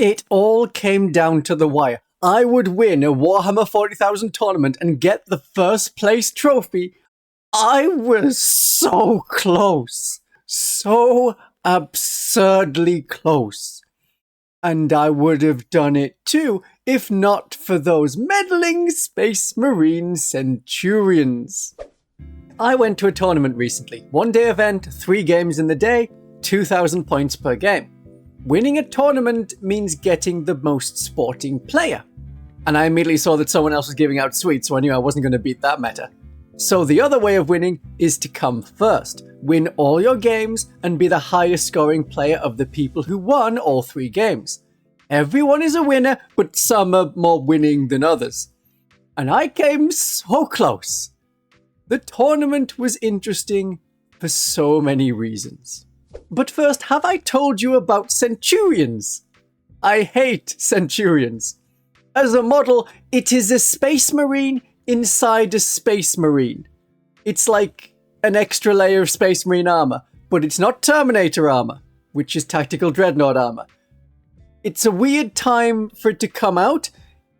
It all came down to the wire. I would win a Warhammer 40,000 tournament and get the first place trophy. I was so close. So absurdly close. And I would have done it too, if not for those meddling Space Marine Centurions. I went to a tournament recently. 1-day event, 3 games in the day, 2,000 points per game. Winning a tournament means getting the most sporting player. And I immediately saw that someone else was giving out sweets, so I knew I wasn't going to beat that meta. So the other way of winning is to come first, win all your games, and be the highest scoring player of the people who won all 3 games. Everyone is a winner, but some are more winning than others. And I came so close. The tournament was interesting for so many reasons. But first, have I told you about Centurions? I hate Centurions. As a model, it is a Space Marine inside a Space Marine. It's like an extra layer of Space Marine armor, but it's not Terminator armor, which is Tactical Dreadnought armor. It's a weird time for it to come out.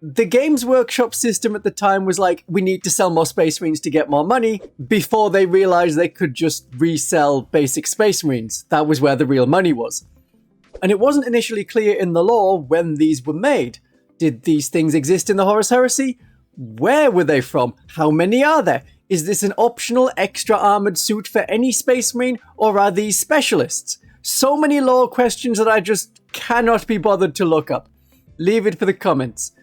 The Games Workshop system at the time was like, we need to sell more Space Marines to get more money, before they realized they could just resell basic Space Marines. That was where the real money was. And it wasn't initially clear in the lore when these were made. Did these things exist in the Horus Heresy? Where were they from? How many are there? Is this an optional extra armored suit for any Space Marine, or are these specialists? So many lore questions that I just cannot be bothered to look up. Leave it for the comments.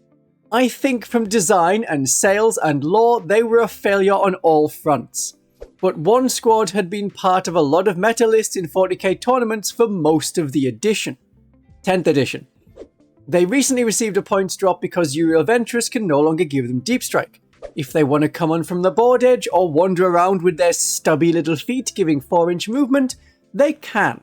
I think from design and sales and lore, they were a failure on all fronts. But one squad had been part of a lot of meta lists in 40k tournaments for most of the edition. 10th edition. They recently received a points drop because Uriel Ventress can no longer give them Deep Strike. If they want to come on from the board edge or wander around with their stubby little feet giving 4-inch movement, they can.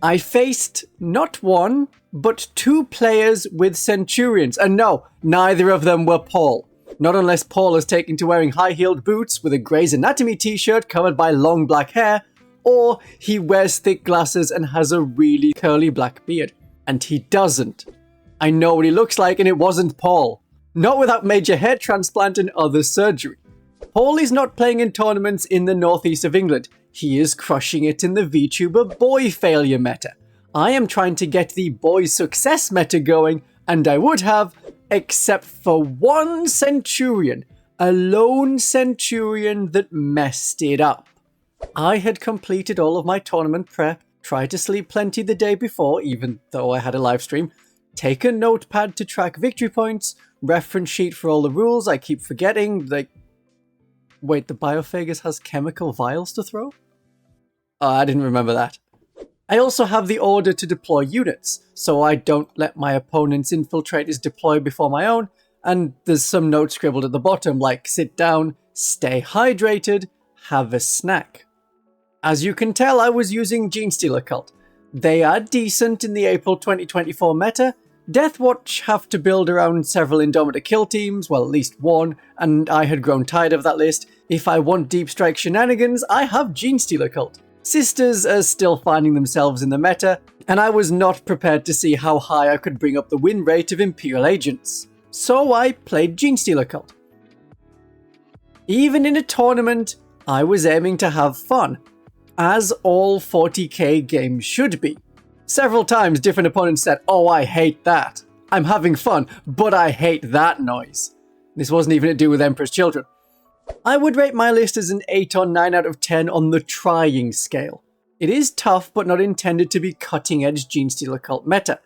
I faced not 1, but 2 players with Centurions, and no, neither of them were Paul. Not unless Paul has taken to wearing high-heeled boots with a Grey's Anatomy t-shirt covered by long black hair, or he wears thick glasses and has a really curly black beard. And he doesn't. I know what he looks like, and it wasn't Paul. Not without major hair transplant and other surgery. Paul is not playing in tournaments in the northeast of England. He is crushing it in the Vtuber boy failure meta. I am trying to get the boy success meta going, and I would have, except for one Centurion. A lone Centurion that messed it up. I had completed all of my tournament prep, tried to sleep plenty the day before, even though I had a live stream, take a notepad to track victory points, reference sheet for all the rules I keep forgetting, like... Wait, the Biophagus has chemical vials to throw? Oh, I didn't remember that. I also have the order to deploy units, so I don't let my opponent's infiltrators deploy before my own, and there's some notes scribbled at the bottom like sit down, stay hydrated, have a snack. As you can tell, I was using Genestealer Cult. They are decent in the April 2024 meta. Deathwatch have to build around several Indomitor kill teams, well at least one, and I had grown tired of that list. If I want deep strike shenanigans, I have Genestealer Cult. Sisters are still finding themselves in the meta, and I was not prepared to see how high I could bring up the win rate of Imperial agents. So I played Genestealer Cult. Even in a tournament, I was aiming to have fun, as all 40k games should be. Several times different opponents said, "Oh, I hate that. I'm having fun, but I hate that noise." This wasn't even to do with Emperor's Children. I would rate my list as an 8 or 9 out of 10 on the trying scale. It is tough, but not intended to be cutting-edge Genestealer Cult meta.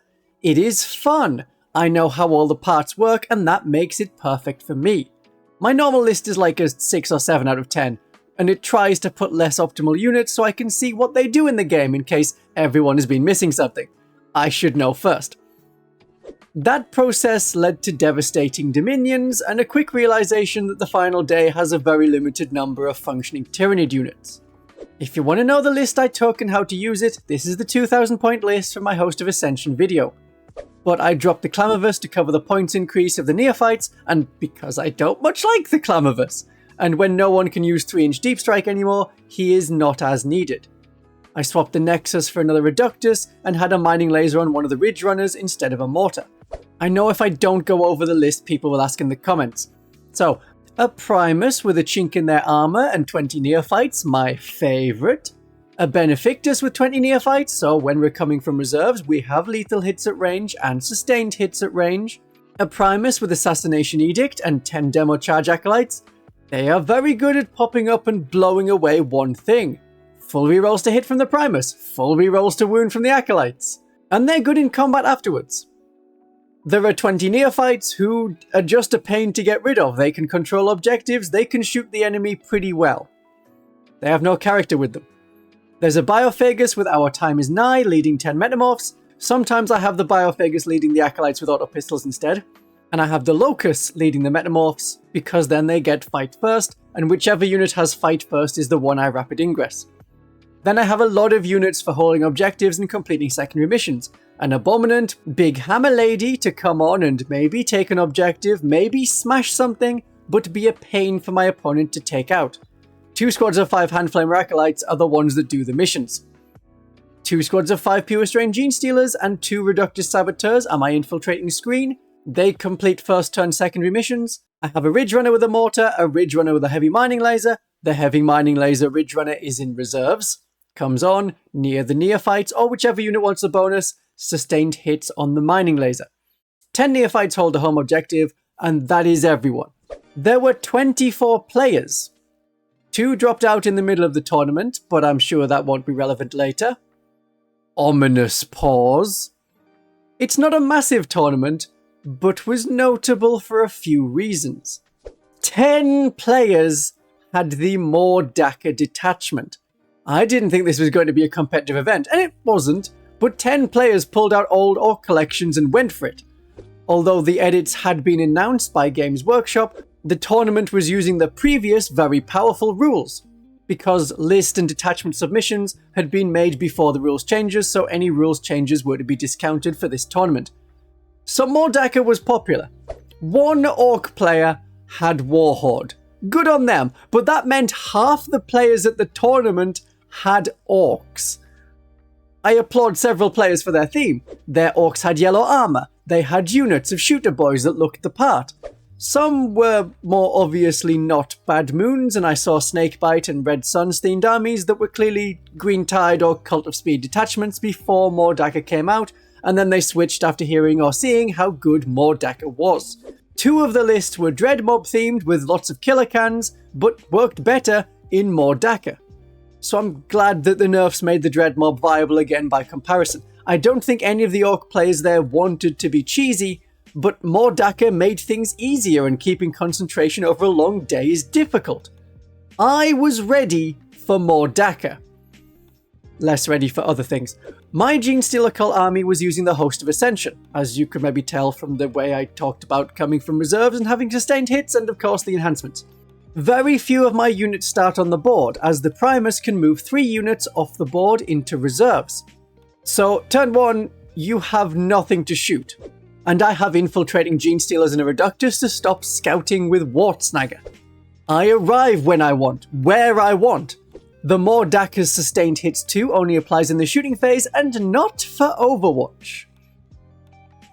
It is fun. I know how all the parts work, and that makes it perfect for me. My normal list is like a 6 or 7 out of 10, and it tries to put less optimal units so I can see what they do in the game in case everyone has been missing something. I should know first. That process led to devastating dominions and a quick realization that the final day has a very limited number of functioning Tyranid units. If you want to know the list I took and how to use it, this is the 2000 point list from my Host of Ascension video. But I dropped the Clamavus to cover the points increase of the Neophytes, and because I don't much like the Clamavus, and when no one can use 3-inch Deep Strike anymore, he is not as needed. I swapped the Nexus for another Adeptus and had a mining laser on one of the Ridge Runners instead of a mortar. I know if I don't go over the list, people will ask in the comments. So, a Primus with a chink in their armor and 20 neophytes, my favorite. A Benefictus with 20 neophytes, so when we're coming from reserves, we have lethal hits at range and sustained hits at range. A Primus with Assassination Edict and 10 demo charge acolytes. They are very good at popping up and blowing away one thing. Full rerolls to hit from the Primus, full rerolls to wound from the acolytes. And they're good in combat afterwards. There are 20 neophytes who are just a pain to get rid of. They can control objectives, they can shoot the enemy pretty well. They have no character with them. There's a Biophagus with Our Time Is Nigh, leading 10 Metamorphs. Sometimes I have the Biophagus leading the Acolytes with auto pistols instead. And I have the Locust leading the Metamorphs, because then they get Fight First, and whichever unit has Fight First is the one I Rapid Ingress. Then I have a lot of units for holding objectives and completing secondary missions. An Abominant, Big Hammer Lady to come on and maybe take an objective, maybe smash something, but be a pain for my opponent to take out. 2 squads of 5 Handflamer Acolytes are the ones that do the missions. 2 squads of 5 Pure Strain Genestealers and 2 Reductus Saboteurs are my infiltrating screen. They complete first turn secondary missions. I have a Ridge Runner with a mortar, a Ridge Runner with a heavy mining laser. The heavy mining laser Ridge Runner is in reserves. Comes on, near the neophytes, or whichever unit wants a bonus, sustained hits on the mining laser. 10 neophytes hold a home objective, and that is everyone. There were 24 players. 2 dropped out in the middle of the tournament, but I'm sure that won't be relevant later. Ominous pause. It's not a massive tournament, but was notable for a few reasons. 10 players had the More Dakka detachment. I didn't think this was going to be a competitive event, and it wasn't, but 10 players pulled out old Orc collections and went for it. Although the edits had been announced by Games Workshop, the tournament was using the previous very powerful rules, because list and detachment submissions had been made before the rules changes, so any rules changes were to be discounted for this tournament. So More Dakka was popular. 1 Orc player had Warhorde. Good on them, but that meant half the players at the tournament had Orcs. I applaud several players for their theme. Their Orcs had yellow armor. They had units of shooter boys that looked the part. Some were more obviously not Bad Moons, and I saw Snakebite and Red Suns themed armies that were clearly Green Tide or Cult of Speed detachments before More Dakka came out, and then they switched after hearing or seeing how good More Dakka was. 2 of the list were Dread Mob themed with lots of killer cans, but worked better in More Dakka. So I'm glad that the nerfs made the Dread Mob viable again by comparison. I don't think any of the Orc players there wanted to be cheesy, but More Dakka made things easier, and keeping concentration over a long day is difficult. I was ready for More Dakka. Less ready for other things. My Genestealer Cult army was using the Host of Ascension, as you could maybe tell from the way I talked about coming from reserves and having sustained hits, and of course the enhancements. Very few of my units start on the board, as the Primus can move 3 units off the board into reserves. So, turn 1, you have nothing to shoot. And I have infiltrating Genestealers and a Reductus to stop scouting with Wartsnagger. I arrive when I want, where I want. The More Dakka's sustained hits 2 only applies in the shooting phase and not for Overwatch.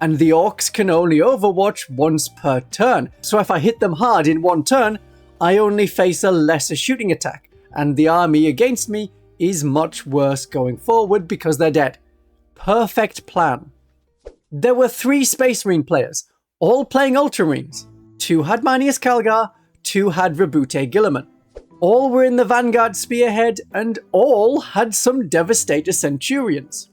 And the Orcs can only Overwatch once per turn, so if I hit them hard in 1 turn, I only face a lesser shooting attack, and the army against me is much worse going forward because they're dead. Perfect plan. There were 3 Space Marine players, all playing Ultramarines. 2 had Manius Calgar, 2 had Rabute Gilliman. All were in the Vanguard Spearhead, and all had some Devastator Centurions.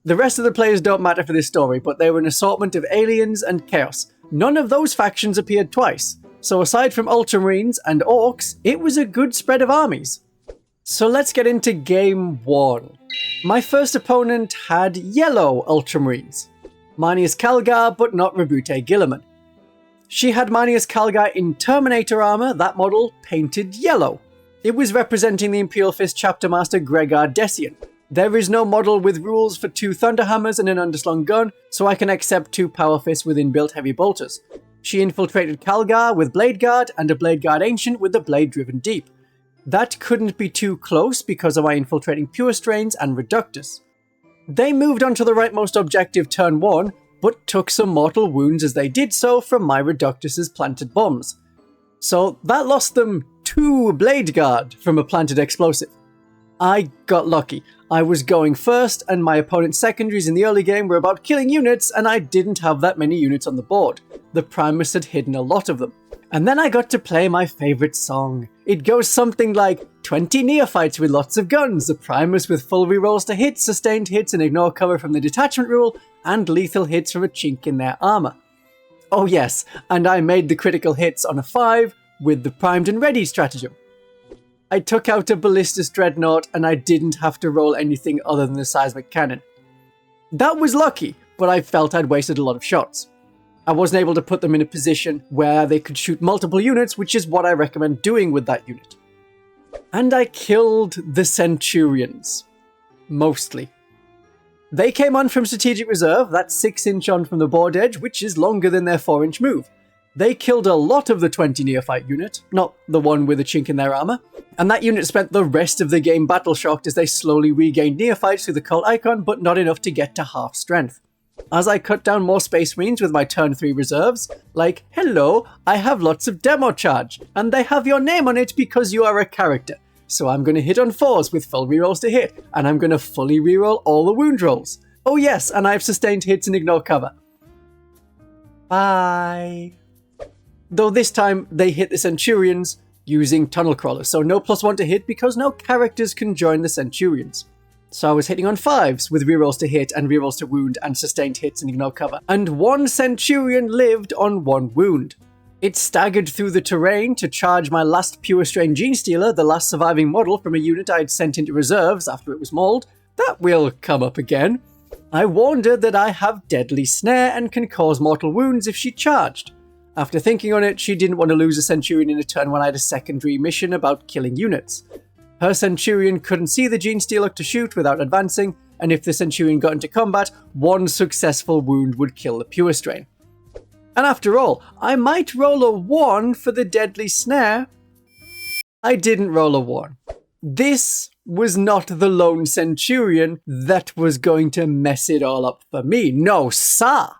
The rest of the players don't matter for this story, but they were an assortment of aliens and chaos. None of those factions appeared twice, so aside from Ultramarines and Orcs, it was a good spread of armies. So let's get into Game 1. My first opponent had yellow Ultramarines. Manius Calgar, but not Rabute Gilliman. She had Manius Calgar in Terminator armor, that model painted yellow. It was representing the Imperial Fist Chapter Master Gregor Decian. There is no model with rules for 2 Thunderhammers and an underslung gun, so I can accept 2 Power Fists with inbuilt heavy bolters. She infiltrated Calgar with Blade Guard and a Blade Guard Ancient with the Blade Driven Deep. That couldn't be too close because of my infiltrating Pure Strains and Reductus. They moved on to the rightmost objective turn 1, but took some mortal wounds as they did so from my Reductus's planted bombs. So that lost them 2 Blade Guard from a planted explosive. I got lucky. I was going first, and my opponent's secondaries in the early game were about killing units, and I didn't have that many units on the board. The Primus had hidden a lot of them. And then I got to play my favourite song. It goes something like 20 neophytes with lots of guns, a Primus with full rerolls to hit, sustained hits and ignore cover from the detachment rule, and lethal hits from a chink in their armour. Oh yes, and I made the critical hits on a 5 with the primed and ready stratagem. I took out a Ballistus Dreadnought and I didn't have to roll anything other than the seismic cannon. That was lucky, but I felt I'd wasted a lot of shots. I wasn't able to put them in a position where they could shoot multiple units, which is what I recommend doing with that unit. And I killed the Centurions. Mostly. They came on from Strategic Reserve, that's 6-inch on from the board edge, which is longer than their 4-inch move. They killed a lot of the 20 neophyte unit, not the one with a chink in their armour, and that unit spent the rest of the game battle-shocked as they slowly regained neophytes through the cult icon, but not enough to get to half strength. As I cut down more Space Marines with my turn 3 reserves, like, hello, I have lots of demo charge, and they have your name on it because you are a character. So I'm going to hit on 4s with full rerolls to hit, and I'm going to fully reroll all the wound rolls. Oh yes, and I've sustained hits and ignore cover. Bye. Though this time they hit the Centurions using tunnel crawlers, so no +1 to hit because no characters can join the Centurions. So I was hitting on 5s with rerolls to hit and rerolls to wound and sustained hits and ignore cover. And 1 Centurion lived on 1 wound. It staggered through the terrain to charge my last Pure Strain Genestealer, the last surviving model from a unit I had sent into reserves after it was mauled. That will come up again. I warned her that I have Deadly Snare and can cause mortal wounds if she charged. After thinking on it, she didn't want to lose a Centurion in a turn when I had a secondary mission about killing units. Her Centurion couldn't see the Genestealer to shoot without advancing, and if the Centurion got into combat, 1 successful wound would kill the Pure Strain. And after all, I might roll a 1 for the Deadly Snare. I didn't roll a 1. This was not the lone Centurion that was going to mess it all up for me. No, sir!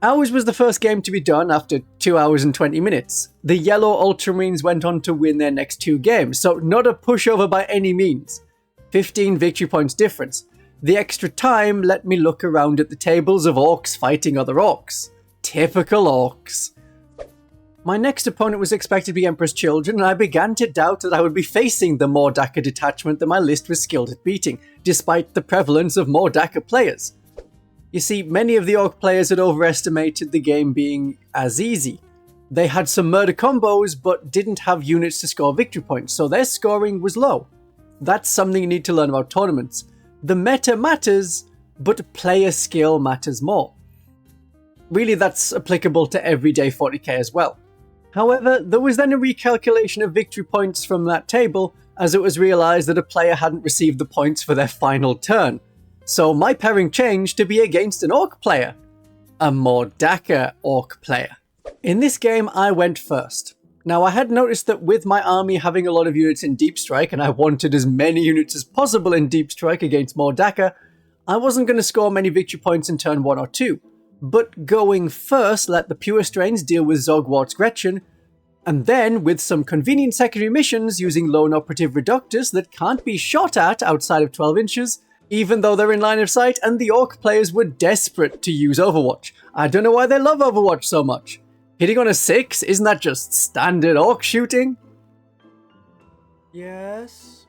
Ours was the first game to be done after 2 hours and 20 minutes. The yellow Ultramarines went on to win their next 2 games, so not a pushover by any means. 15 victory points difference. The extra time let me look around at the tables of orcs fighting other orcs. Typical orcs. My next opponent was expected to be Emperor's Children, and I began to doubt that I would be facing the More Dakka detachment that my list was skilled at beating, despite the prevalence of More Dakka players. You see, many of the orc players had overestimated the game being as easy. They had some murder combos, but didn't have units to score victory points, so their scoring was low. That's something you need to learn about tournaments. The meta matters, but player skill matters more. Really, that's applicable to everyday 40k as well. However, there was then a recalculation of victory points from that table, as it was realised that a player hadn't received the points for their final turn. So my pairing changed to be against an orc player. A More Dakka orc player. In this game, I went first. Now, I had noticed that with my army having a lot of units in Deep Strike, and I wanted as many units as possible in Deep Strike against More Dakka, I wasn't going to score many victory points in turn 1 or 2. But going first let the Pure Strains deal with Zogwart's Gretchen, and then, with some convenient secondary missions using lone operative Reductus that can't be shot at outside of 12 inches, even though they're in line of sight, and the orc players were desperate to use Overwatch. I don't know why they love Overwatch so much. Hitting on a 6, isn't that just standard orc shooting? Yes?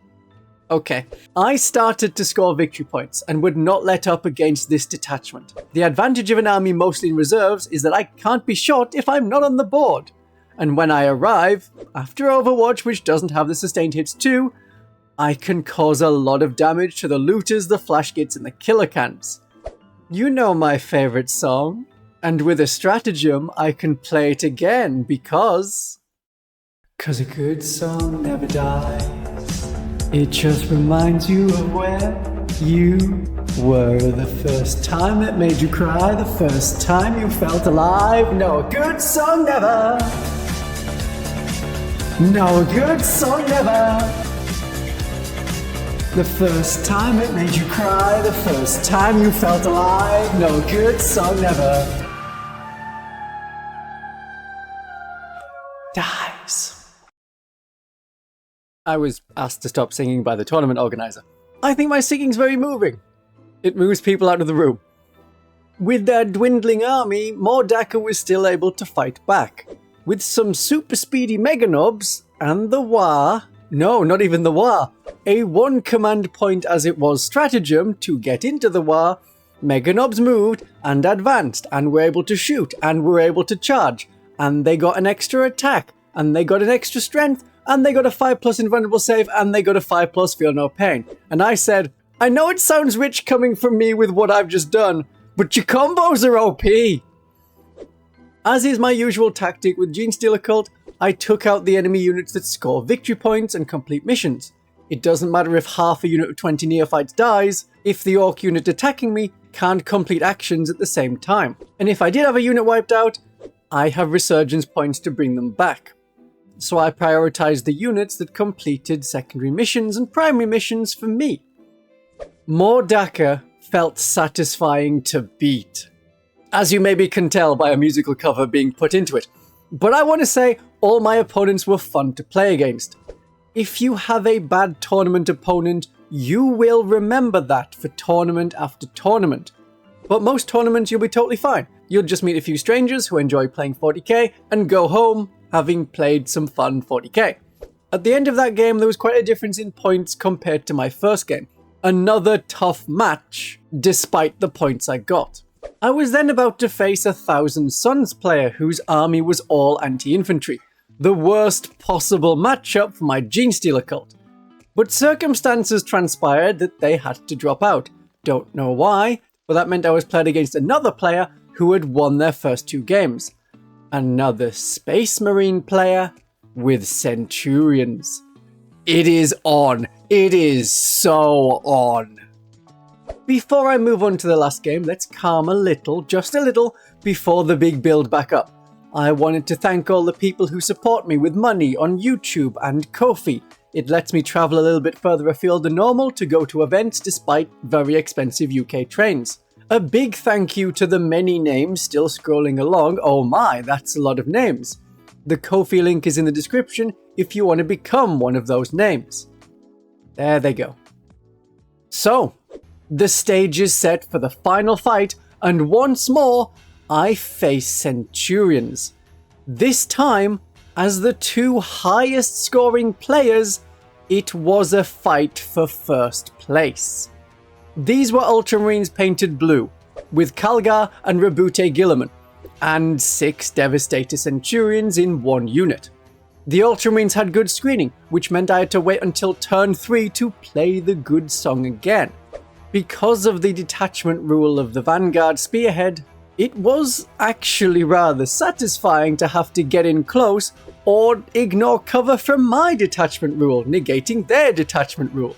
Okay. I started to score victory points, and would not let up against this detachment. The advantage of an army mostly in reserves is that I can't be shot if I'm not on the board. And when I arrive, after Overwatch, which doesn't have the sustained hits too, I can cause a lot of damage to the looters, the flashgits, and the killer cans. You know my favourite song. And with a stratagem, I can play it again because a good song never dies. It just reminds you of where you were the first time it made you cry, the first time you felt alive. No, a good song never. No, a good song never. The first time it made you cry, the first time you felt alive, no good song ever dies. I was asked to stop singing by the tournament organizer. I think my singing's very moving. It moves people out of the room. With their dwindling army, More Dakka was still able to fight back. With some super speedy meganobs and the no, not even the a one command point as it was stratagem to get into the meganobs moved and advanced and were able to shoot and were able to charge, and they got an extra attack and they got an extra strength and they got a 5+ invulnerable save and they got a 5+ feel no pain. And I said, I know it sounds rich coming from me with what I've just done, but your combos are OP! As is my usual tactic with Genestealer Cult, I took out the enemy units that score victory points and complete missions. It doesn't matter if half a unit of 20 neophytes dies, if the orc unit attacking me can't complete actions at the same time. And if I did have a unit wiped out, I have resurgence points to bring them back. So I prioritized the units that completed secondary missions and primary missions for me. More Dakka felt satisfying to beat, as you maybe can tell by a musical cover being put into it. But I want to say all my opponents were fun to play against. If you have a bad tournament opponent, you will remember that for tournament after tournament. But most tournaments you'll be totally fine. You'll just meet a few strangers who enjoy playing 40k and go home having played some fun 40k. At the end of that game, there was quite a difference in points compared to my first game. Another tough match, despite the points I got. I was then about to face a Thousand Suns player whose army was all anti-infantry. The worst possible matchup for my Genestealer cult. But circumstances transpired that they had to drop out. Don't know why, but that meant I was played against another player who had won their first 2 games. Another Space Marine player with Centurions. It is on. It is so on. Before I move on to the last game, let's calm a little, just a little, before the big build back up. I wanted to thank all the people who support me with money on YouTube and Ko-fi. It lets me travel a little bit further afield than normal to go to events despite very expensive UK trains. A big thank you to the many names still scrolling along. Oh my, that's a lot of names. The Ko-fi link is in the description if you want to become one of those names. There they go. So, the stage is set for the final fight, and once more, I face Centurions. This time, as the 2 highest scoring players, it was a fight for first place. These were Ultramarines painted blue, with Calgar and Rabute Gilliman, and 6 Devastator Centurions in 1 unit. The Ultramarines had good screening, which meant I had to wait until turn 3 to play the good song again. Because of the detachment rule of the Vanguard Spearhead, it was actually rather satisfying to have to get in close or ignore cover from my detachment rule, negating their detachment rule.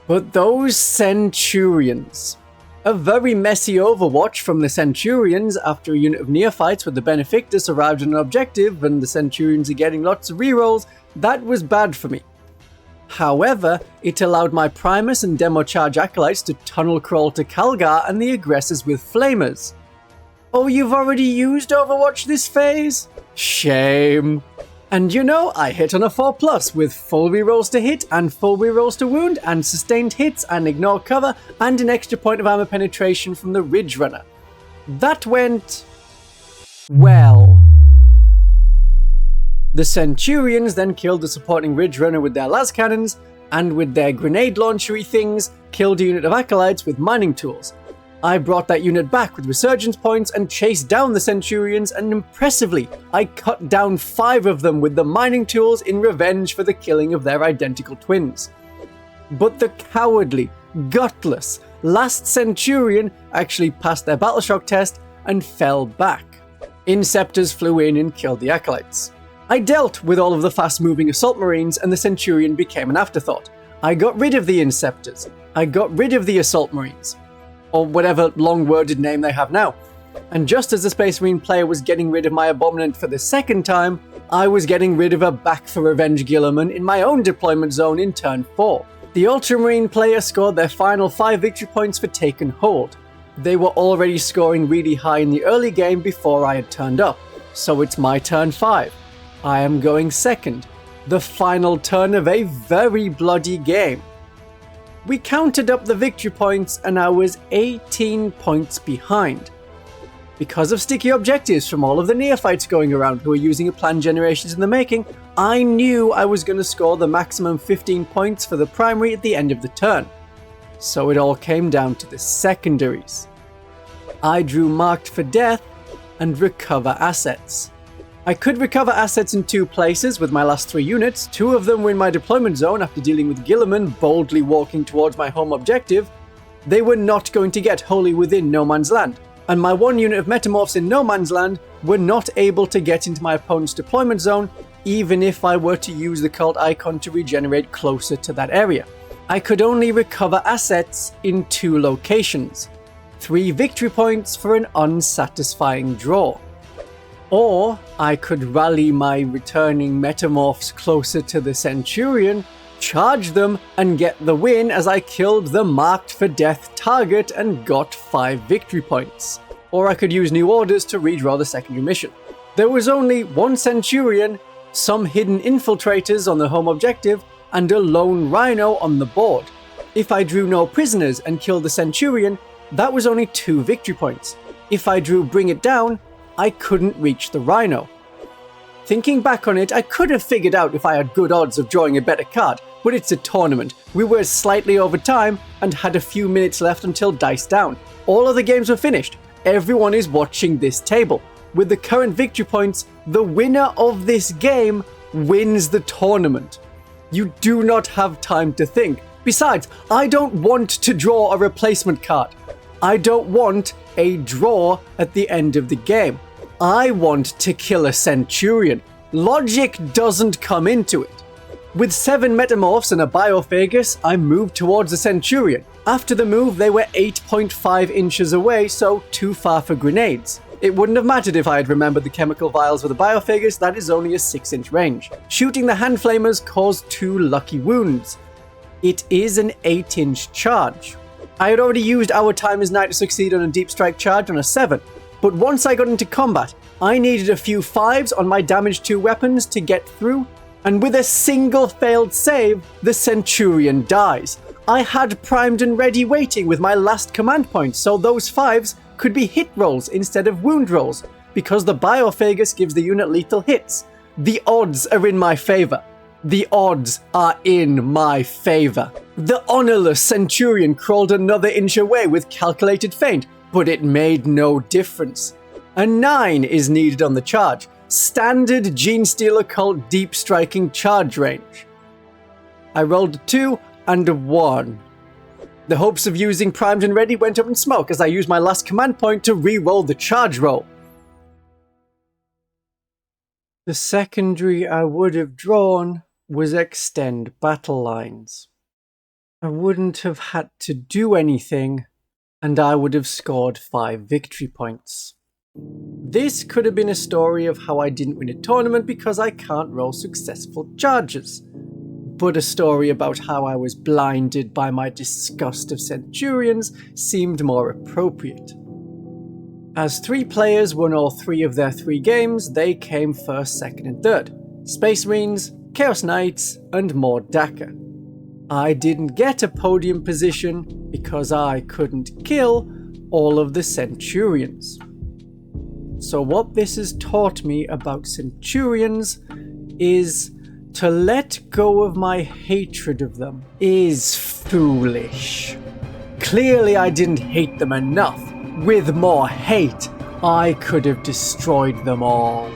But those Centurions. A very messy overwatch from the Centurions after a unit of neophytes with the Benefactus arrived at an objective and the Centurions are getting lots of rerolls. That was bad for me. However, it allowed my Primus and Demo Charge Acolytes to tunnel crawl to Calgar and the aggressors with Flamers. Oh, you've already used Overwatch this phase? Shame. And you know, I hit on a 4+ with full rerolls to hit and full rerolls to wound and sustained hits and ignore cover and an extra point of armor penetration from the Ridge Runner. That went well. The Centurions then killed the supporting Ridge Runner with their las cannons, and with their grenade launchery things, killed a unit of acolytes with mining tools. I brought that unit back with resurgence points and chased down the Centurions, and impressively, I cut down 5 of them with the mining tools in revenge for the killing of their identical twins. But the cowardly, gutless, last Centurion actually passed their battleshock test and fell back. Inceptors flew in and killed the acolytes. I dealt with all of the fast-moving assault marines and the Centurion became an afterthought. I got rid of the Inceptors. I got rid of the assault marines. Or whatever long-worded name they have now. And just as the Space Marine player was getting rid of my Abominant for the second time, I was getting rid of a back for revenge Gilliman in my own deployment zone in turn 4. The Ultramarine player scored their final 5 victory points for Taken Hold. They were already scoring really high in the early game before I had turned up, so it's my turn 5. I am going second, the final turn of a very bloody game. We counted up the victory points and I was 18 points behind. Because of sticky objectives from all of the neophytes going around who were using a plan generations in the making, I knew I was going to score the maximum 15 points for the primary at the end of the turn. So it all came down to the secondaries. I drew Marked for Death and Recover Assets. I could recover assets in 2 places with my last 3 units. 2 of them were in my deployment zone after dealing with Gilliman boldly walking towards my home objective. They were not going to get wholly within No Man's Land, and my 1 unit of Metamorphs in No Man's Land were not able to get into my opponent's deployment zone even if I were to use the cult icon to regenerate closer to that area. I could only recover assets in 2 locations. 3 victory points for an unsatisfying draw. Or I could rally my returning Metamorphs closer to the Centurion, charge them, and get the win as I killed the Marked for Death target and got 5 victory points. Or I could use New Orders to redraw the secondary mission. There was only 1 Centurion, some hidden infiltrators on the home objective, and a lone Rhino on the board. If I drew no prisoners and killed the Centurion, that was only 2 victory points. If I drew Bring It Down, I couldn't reach the Rhino. Thinking back on it, I could have figured out if I had good odds of drawing a better card, but it's a tournament. We were slightly over time and had a few minutes left until dice down. All of the games were finished. Everyone is watching this table. With the current victory points, the winner of this game wins the tournament. You do not have time to think. Besides, I don't want to draw a replacement card. I don't want a draw at the end of the game. I want to kill a Centurion. Logic doesn't come into it. With 7 Metamorphs and a Biophagus, I moved towards the Centurion. After the move, they were 8.5 inches away, so too far for grenades. It wouldn't have mattered if I had remembered the chemical vials with the Biophagus, that is only a 6-inch range. Shooting the hand flamers caused 2 lucky wounds. It is an 8-inch charge. I had already used Our Time is Night to succeed on a deep strike charge on a 7, but once I got into combat, I needed a few 5s on my damage 2 weapons to get through, and with a single failed save, the Centurion dies. I had primed and ready waiting with my last command point, so those 5s could be hit rolls instead of wound rolls, because the Biophagus gives the unit lethal hits. The odds are in my favor. The odds are in my favor. The honorless Centurion crawled another inch away with calculated feint, but it made no difference. A 9 is needed on the charge. Standard Genestealer Cult deep striking charge range. I rolled a 2 and a 1. The hopes of using primed and ready went up in smoke as I used my last command point to re-roll the charge roll. The secondary I would have drawn was extend battle lines. I wouldn't have had to do anything, and I would have scored 5 victory points. This could have been a story of how I didn't win a tournament because I can't roll successful charges, but a story about how I was blinded by my disgust of Centurions seemed more appropriate. As 3 players won all 3 of their 3 games, they came first, second, and third. Space Marines, Chaos Knights, and More Dakka. I didn't get a podium position because I couldn't kill all of the Centurions. So what this has taught me about Centurions is to let go of my hatred of them is foolish. Clearly I didn't hate them enough. With more hate, I could have destroyed them all.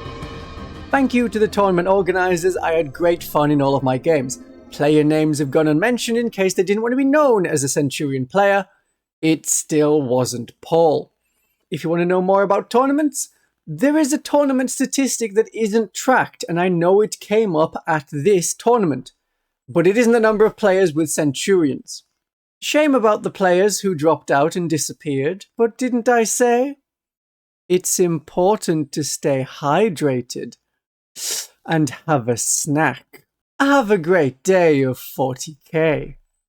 Thank you to the tournament organisers, I had great fun in all of my games. Player names have gone unmentioned in case they didn't want to be known as a Centurion player. It still wasn't Paul. If you want to know more about tournaments, there is a tournament statistic that isn't tracked, and I know it came up at this tournament, but it isn't the number of players with Centurions. Shame about the players who dropped out and disappeared, but didn't I say? It's important to stay hydrated and have a snack. Have a great day of 40K.